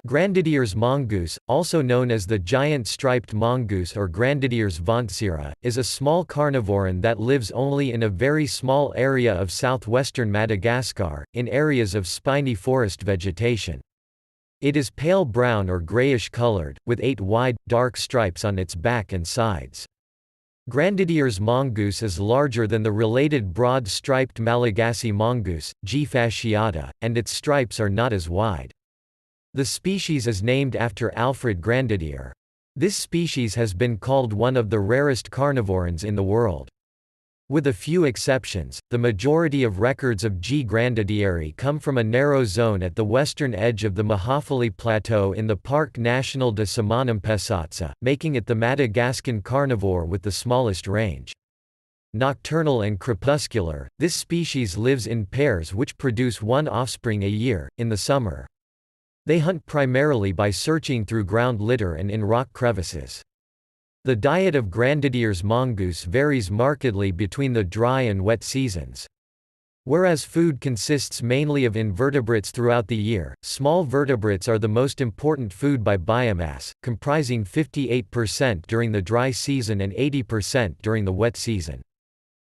Grandidier's mongoose, also known as the giant striped mongoose or Grandidier's vontsira, is a small carnivoran that lives only in a very small area of southwestern Madagascar, in areas of spiny forest vegetation. It is pale brown or grayish colored, with 8 wide, dark stripes on its back and sides. Grandidier's mongoose is larger than the related broad-striped Malagasy mongoose, G. fasciata, and its stripes are not as wide. The species is named after Alfred Grandidier. This species has been called one of the rarest carnivorans in the world. With a few exceptions, the majority of records of G. grandidieri come from a narrow zone at the western edge of the Mahafaly Plateau in the Parc National de Tsimanampetsotsa, making it the Madagascan carnivore with the smallest range. Nocturnal and crepuscular, this species lives in pairs which produce one offspring a year, in the summer. They hunt primarily by searching through ground litter and in rock crevices. The diet of Grandidier's mongoose varies markedly between the dry and wet seasons. Whereas food consists mainly of invertebrates throughout the year, small vertebrates are the most important food by biomass, comprising 58% during the dry season and 80% during the wet season.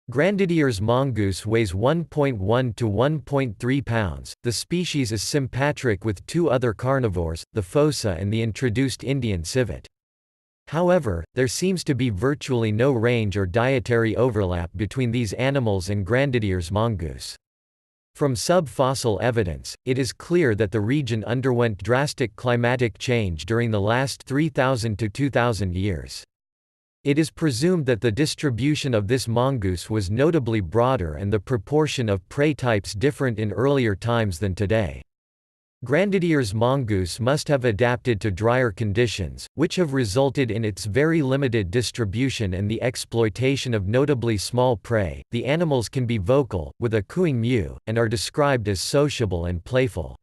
Grandidier's mongoose weighs 1.1 to 1.3 pounds. The species is sympatric with two other carnivores, the fossa and the introduced Indian civet. However, there seems to be virtually no range or dietary overlap between these animals and Grandidier's mongoose. From sub-fossil evidence, it is clear that the region underwent drastic climatic change during the last 3,000 to 2,000 years. It is presumed that the distribution of this mongoose was notably broader and the proportion of prey types different in earlier times than today. Grandidier's mongoose must have adapted to drier conditions, which have resulted in its very limited distribution and the exploitation of notably small prey. The animals can be vocal, with a cooing mew, and are described as sociable and playful.